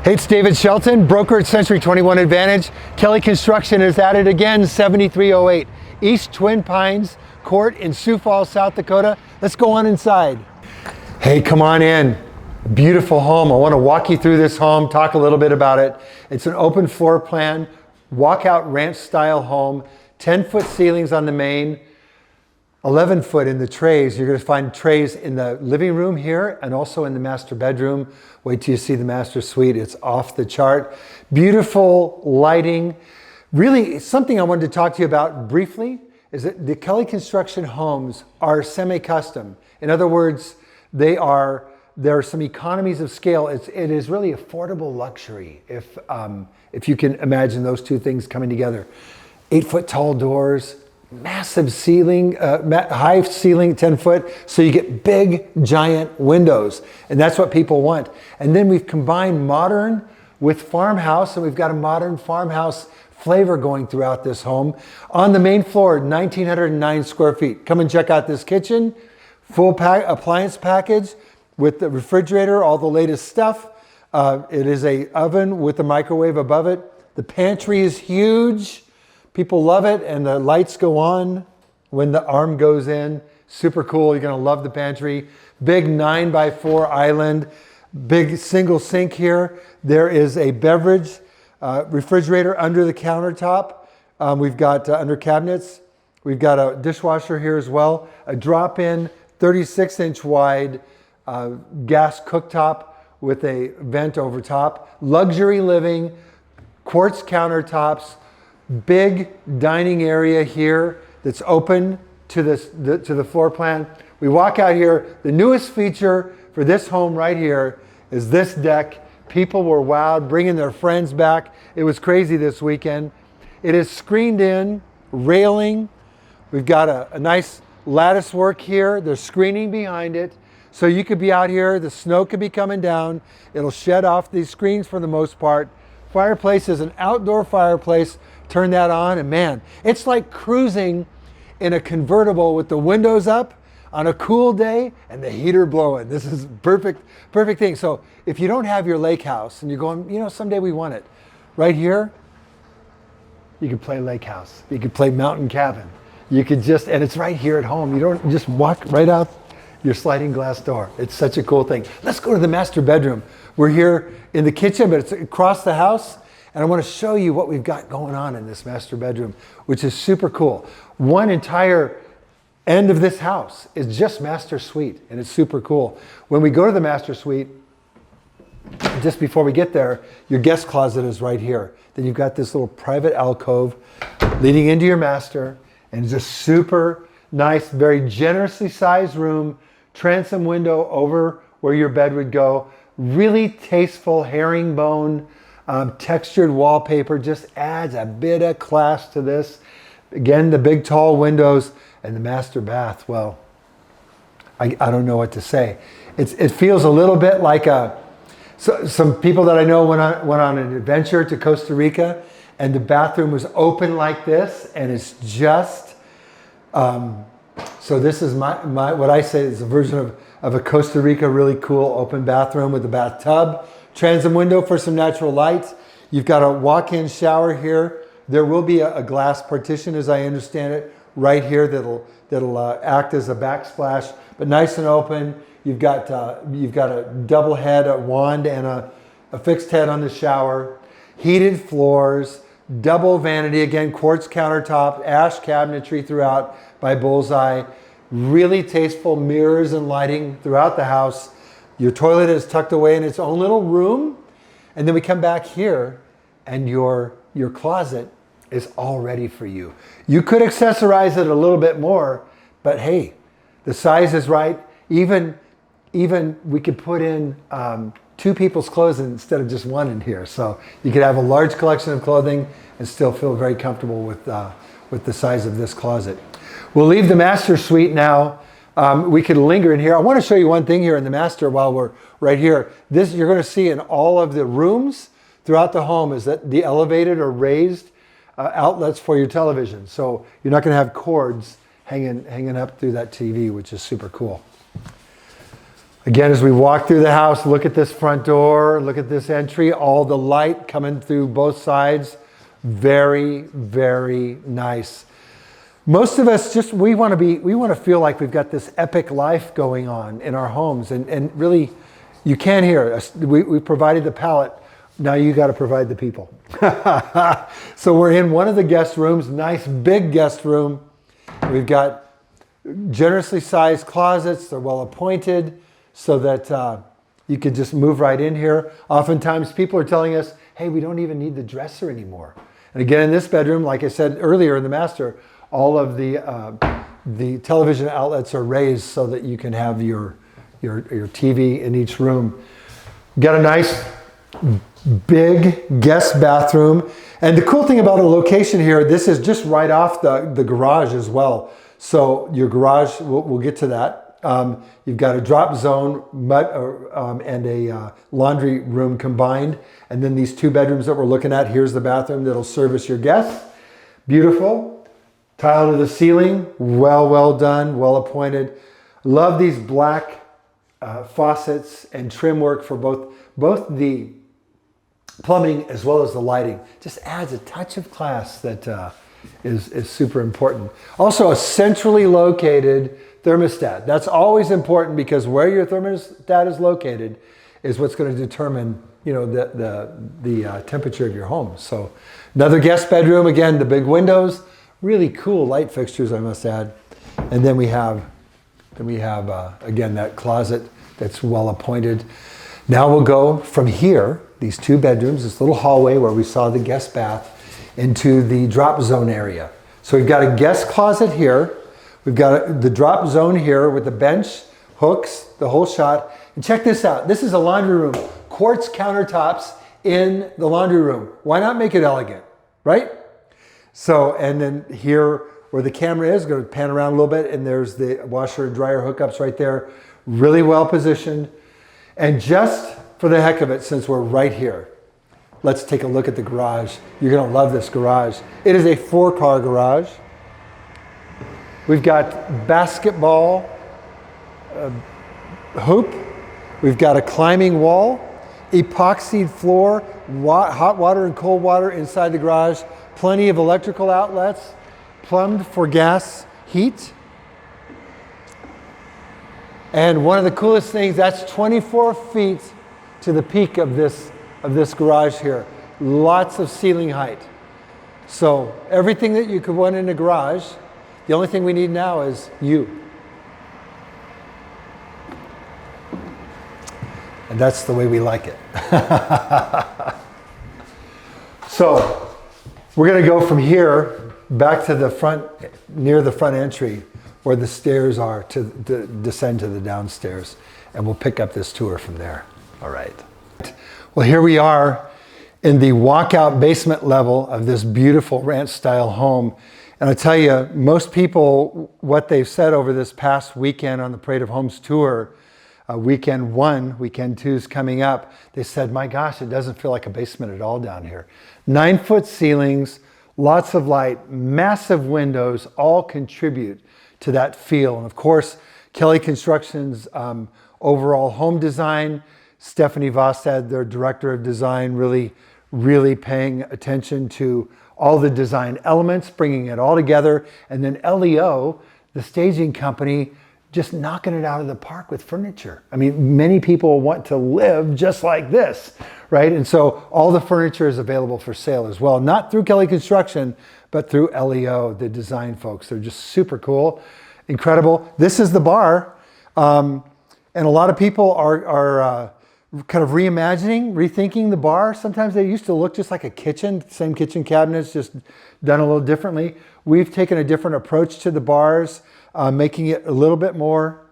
Hey, it's David Shelton, broker at Century 21 Advantage. Kelly Construction is at it again, 7308 East Twin Pines Court in Sioux Falls, South Dakota. Let's go on inside. Hey, come on in. Beautiful home. I want to walk you through this home, talk a little bit about it. It's an open floor plan, walkout ranch style home, 10-foot ceilings on the main, 11 foot in the trays. You're going to find trays in the living room here and also in the master bedroom. Wait till you see the master suite. It's off the chart. Beautiful lighting. Really, something I wanted to talk to you about briefly is that the Kelly Construction homes are semi-custom. In other words, there are some economies of scale. It is really affordable luxury if you can imagine those two things coming together. 8-foot tall doors, massive ceiling, high ceiling, 10 foot, so you get big, giant windows. And that's what people want. And then we've combined modern with farmhouse, and we've got a modern farmhouse flavor going throughout this home. On the main floor, 1,909 square feet. Come and check out this kitchen. Full appliance package with the refrigerator, all the latest stuff. It is a oven with a microwave above it. The pantry is huge. People love it, and the lights go on when the arm goes in. Super cool. You're going to love the pantry. Big 9x4 island. Big single sink here. There is a beverage refrigerator under the countertop. We've got under cabinets. We've got a dishwasher here as well. A drop-in 36-inch wide gas cooktop with a vent over top. Luxury living, quartz countertops. Big dining area here that's open to the floor plan. We walk out here. The newest feature for this home right here is this deck. People were wowed, bringing their friends back. It was crazy this weekend. It is screened in, railing. We've got a nice lattice work here. There's screening behind it. So you could be out here. The snow could be coming down. It'll shed off these screens for the most part. Fireplace is an outdoor fireplace. Turn that on and man, it's like cruising in a convertible with the windows up on a cool day and the heater blowing. This is perfect thing. So if you don't have your lake house and you're going, someday we want it, right here, you could play lake house. You could play mountain cabin. You could and it's right here at home. You don't just walk right out your sliding glass door. It's such a cool thing. Let's go to the master bedroom. We're here in the kitchen, but it's across the house. And I want to show you what we've got going on in this master bedroom, which is super cool. One entire end of this house is just master suite, and it's super cool. When we go to the master suite, just before we get there, your guest closet is right here. Then you've got this little private alcove leading into your master, and it's a super nice, very generously sized room, transom window over where your bed would go. Really tasteful herringbone textured wallpaper, just adds a bit of class to this. Again, the big tall windows and the master bath. Well, I don't know what to say. It feels a little bit like some people that I know went on an adventure to Costa Rica, and the bathroom was open like this, and it's just so this is my what I say is a version of a Costa Rica really cool open bathroom with a bathtub. Transom window for some natural light. You've got a walk-in shower here. There will be a glass partition, as I understand it, right here that'll act as a backsplash, but nice and open. You've got a double head, a wand, and a fixed head on the shower. Heated floors, double vanity, again, quartz countertop, ash cabinetry throughout by Bullseye. Really tasteful mirrors and lighting throughout the house. Your toilet is tucked away in its own little room. And then we come back here and your closet is all ready for you. You could accessorize it a little bit more, but hey, the size is right. Even we could put in 2 people's clothes instead of just one in here. So you could have a large collection of clothing and still feel very comfortable with the size of this closet. We'll leave the master suite now. We could linger in here. I want to show you one thing here in the master while we're right here. This you're going to see in all of the rooms throughout the home is that the elevated or raised outlets for your television. So you're not going to have cords hanging up through that TV, which is super cool. Again, as we walk through the house, look at this front door, look at this entry, all the light coming through both sides. Very, very nice. Most of us we want to feel like we've got this epic life going on in our homes, and really, you can't hear us. We provided the palette. Now you got to provide the people. So we're in one of the guest rooms, nice big guest room. We've got generously sized closets. They're well appointed so that you could just move right in here. Oftentimes people are telling us, hey, we don't even need the dresser anymore. And again, in this bedroom, like I said earlier in the master, all of the television outlets are raised so that you can have your TV in each room. Got a nice big guest bathroom. And the cool thing about a location here, this is just right off the garage as well. So your garage, we'll get to that. You've got a drop zone and a laundry room combined. And then these two bedrooms that we're looking at, here's the bathroom that'll service your guests. Beautiful. Tile to the ceiling, well done, well appointed. Love these black faucets and trim work for both the plumbing as well as the lighting. Just adds a touch of class that is super important. Also, a centrally located thermostat. That's always important because where your thermostat is located is what's going to determine, the temperature of your home. So, another guest bedroom. Again, the big windows, really cool light fixtures, I must add. And then we have again that closet that's well appointed. Now we'll go from here, these two bedrooms, this little hallway where we saw the guest bath, into the drop zone area. So we've got a guest closet here. We've got the drop zone here with the bench, hooks, the whole shot. And check this out. This is a laundry room. Quartz countertops in the laundry room. Why not make it elegant, right? So, and then here where the camera is, going to pan around a little bit, and there's the washer and dryer hookups right there. Really well positioned. And just for the heck of it, since we're right here, let's take a look at the garage. You're going to love this garage. It is a 4-car garage. We've got basketball hoop. We've got a climbing wall, epoxied floor, hot water and cold water inside the garage, plenty of electrical outlets, plumbed for gas heat. And one of the coolest things, that's 24 feet to the peak of this garage here. Lots of ceiling height. So everything that you could want in a garage, the only thing we need now is you. And that's the way we like it. So we're going to go from here back to the front, near the front entry where the stairs are to descend to the downstairs. And we'll pick up this tour from there. All right. Well, here we are in the walkout basement level of this beautiful ranch style home. And I tell you, most people, what they've said over this past weekend on the Parade of Homes tour, weekend 1, weekend 2 is coming up, they said, my gosh, it doesn't feel like a basement at all down here. 9-foot ceilings, lots of light, massive windows, all contribute to that feel. And of course, Kelly Construction's overall home design, Stephanie Vostad, their director of design, really paying attention to all the design elements, bringing it all together. And then LEO, the staging company, just knocking it out of the park with furniture. I mean, many people want to live just like this, right? And so all the furniture is available for sale as well, not through Kelly Construction, but through LEO, the design folks. They're just super cool, incredible. This is the bar. And a lot of people are kind of reimagining, rethinking the bar. Sometimes they used to look just like a kitchen, same kitchen cabinets, just done a little differently. We've taken a different approach to the bars, making it a little bit more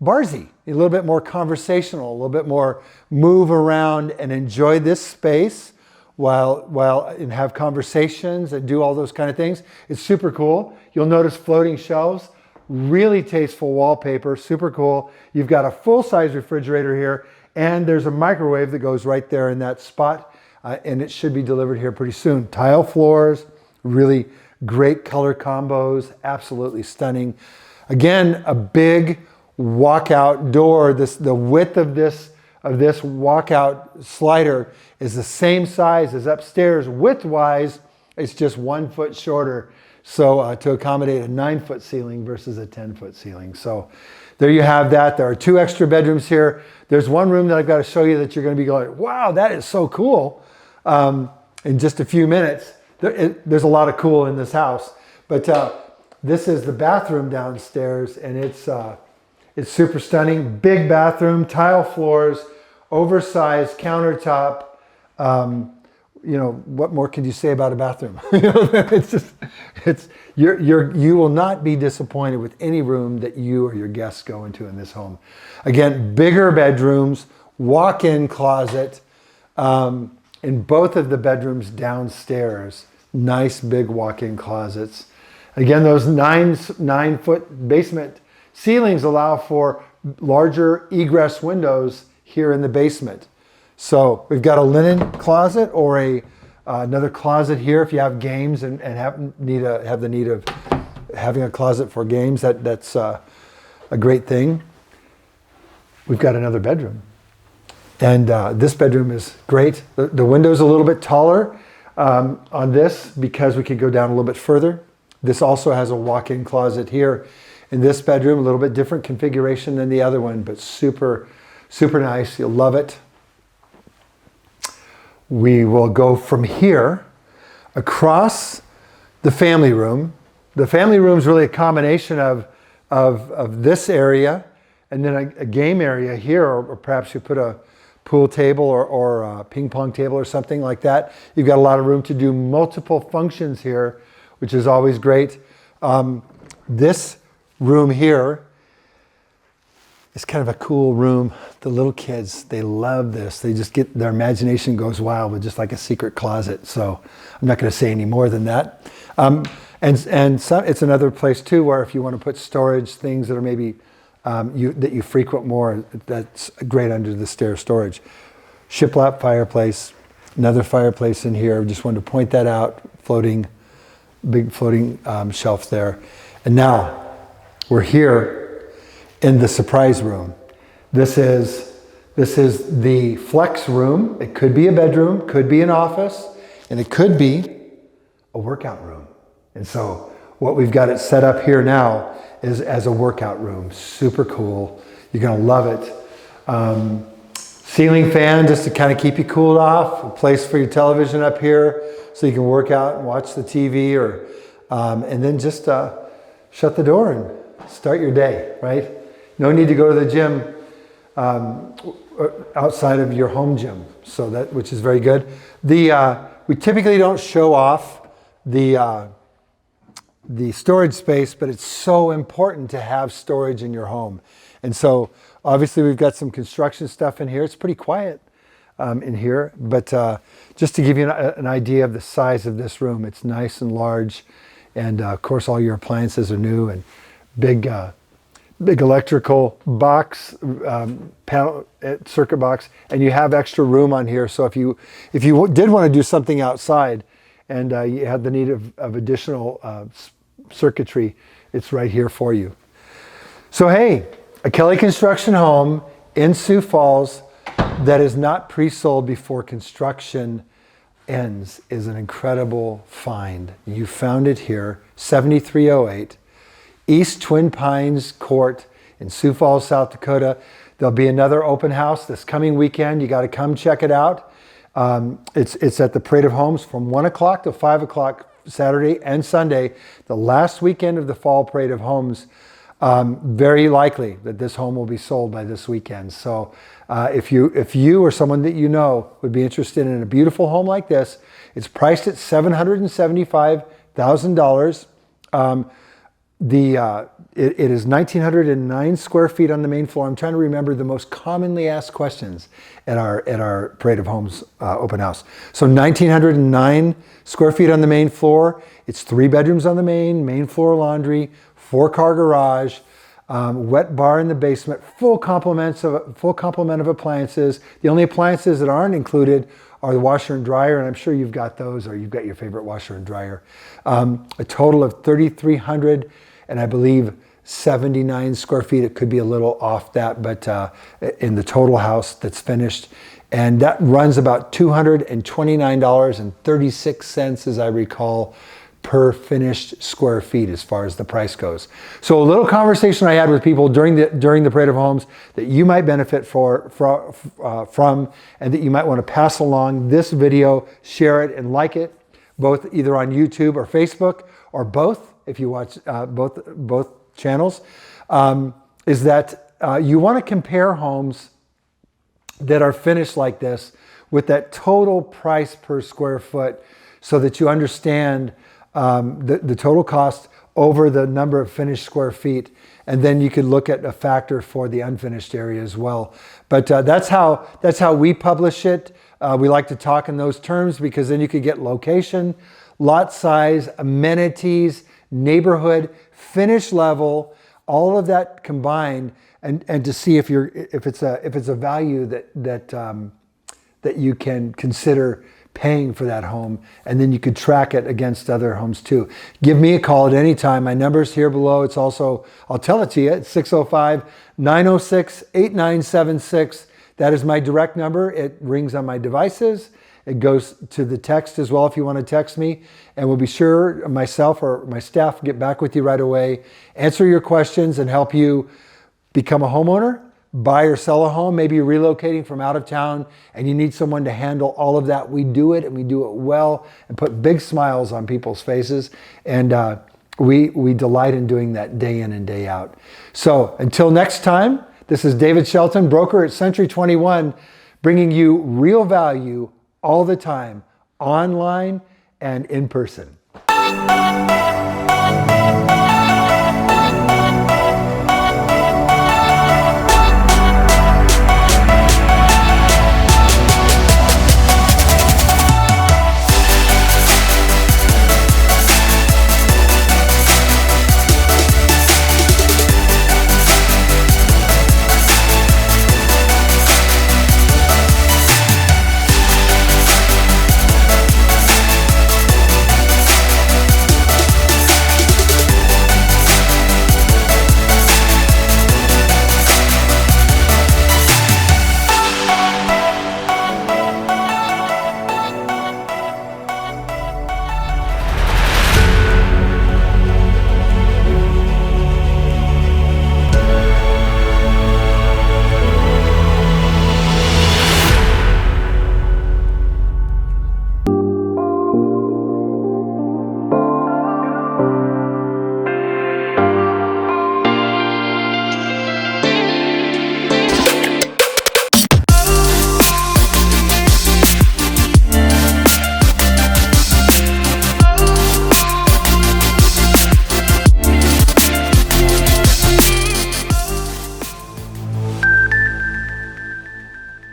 barsy, a little bit more conversational, a little bit more move around and enjoy this space while and have conversations and do all those kind of things. It's super cool. You'll notice floating shelves, really tasteful wallpaper, super cool. You've got a full-size refrigerator here, and there's a microwave that goes right there in that spot, and it should be delivered here pretty soon. Tile floors, really great color combos, absolutely stunning. Again, a big walkout door. The width of this walkout slider is the same size as upstairs. Width-wise, it's just 1 foot shorter. So to accommodate a 9-foot ceiling versus a 10-foot ceiling. So there you have that. There are 2 extra bedrooms here. There's one room that I've got to show you that you're going to be going, wow, that is so cool. In just a few minutes. There's a lot of cool in this house. But this is the bathroom downstairs, and it's super stunning. Big bathroom, tile floors, oversized countertop. What more could you say about a bathroom? You will not be disappointed with any room that you or your guests go into in this home. Again, bigger bedrooms, walk-in closet, in both of the bedrooms downstairs. Nice big walk-in closets. Again, those 9-foot basement ceilings allow for larger egress windows here in the basement. So we've got a linen closet or another closet here if you have games and have the need of having a closet for games. That's a great thing. We've got another bedroom. And this bedroom is great. The window's a little bit taller on this because we could go down a little bit further. This also has a walk-in closet here in this bedroom, a little bit different configuration than the other one, but super, super nice. You'll love it. We will go from here across the family room. The family room is really a combination of this area and then a game area here, or perhaps you put a pool table or a ping pong table or something like that. You've got a lot of room to do multiple functions here, which is always great. This room here is kind of a cool room. The little kids, they love this. They just their imagination goes wild with just like a secret closet. So I'm not going to say any more than that. And so it's another place too where if you want to put storage, things that are maybe that you frequent more, that's great under the stair storage. Shiplap fireplace, another fireplace in here. Just wanted to point that out. Big floating shelf there. And now we're here in the surprise room. This is the flex room. It could be a bedroom, could be an office, and it could be a workout room. And so what we've got it set up here now is as a workout room. Super cool. You're going to love it. Ceiling fan just to kind of keep you cooled off. A place for your television up here so you can work out and watch the TV, or and then just shut the door and start your day, right? No need to go to the gym outside of your home gym, so which is very good. We typically don't show off the storage space, but it's so important to have storage in your home. And so obviously we've got some construction stuff in here. It's pretty quiet in here, but just to give you an idea of the size of this room, it's nice and large. And of course all your appliances are new, and big electrical box, panel, circuit box, and you have extra room on here. So if you did want to do something outside and you had the need of additional circuitry, it's right here for you. So hey, a Kelly Construction home in Sioux Falls that is not pre-sold before construction ends is an incredible find. You found it here, 7308 East Twin Pines Court in Sioux Falls, South Dakota. There'll be another open house this coming weekend. You got to come check it out. It's at the Parade of Homes from 1 o'clock to 5 o'clock Saturday and Sunday, the last weekend of the Fall Parade of Homes. Very likely that this home will be sold by this weekend. So if you or someone that you know would be interested in a beautiful home like this, it's priced at $775,000. It is 1,909 square feet on the main floor. I'm trying to remember the most commonly asked questions at our Parade of Homes open house. So 1,909 square feet on the main floor. It's 3 bedrooms on the main floor laundry, 4-car garage, wet bar in the basement, full complement of appliances. The only appliances that aren't included are the washer and dryer, and I'm sure you've got those, or you've got your favorite washer and dryer. A total of 3,300 and I believe 79 square feet. It could be a little off that, but in the total house that's finished. And that runs about $229.36, as I recall, per finished square feet as far as the price goes. So a little conversation I had with people during the Parade of Homes that you might benefit from, and that you might want to pass along this video, share it and like it, both either on YouTube or Facebook, or both if you watch both channels, is that you want to compare homes that are finished like this with that total price per square foot, so that you understand the total cost over the number of finished square feet, and then you could look at a factor for the unfinished area as well. But that's how we publish it. We like to talk in those terms, because then you could get location, lot size, amenities, neighborhood, finish level, all of that combined, and to see if it's a value that you can consider paying for that home, and then you could track it against other homes too. Give me a call at any time. My number's here below. It's also, I'll tell it to you, it's 605-906-8976. That is my direct number. It rings on my devices. It goes to the text as well if you want to text me, and we'll be sure, myself or my staff, get back with you right away, answer your questions, and help you become a homeowner, buy or sell a home. Maybe you're relocating from out of town and you need someone to handle all of that. We do it, and we do it well, and put big smiles on people's faces. And we delight in doing that day in and day out. So until next time, this is David Shelton, broker at Century 21, bringing you real value all the time, online and in person.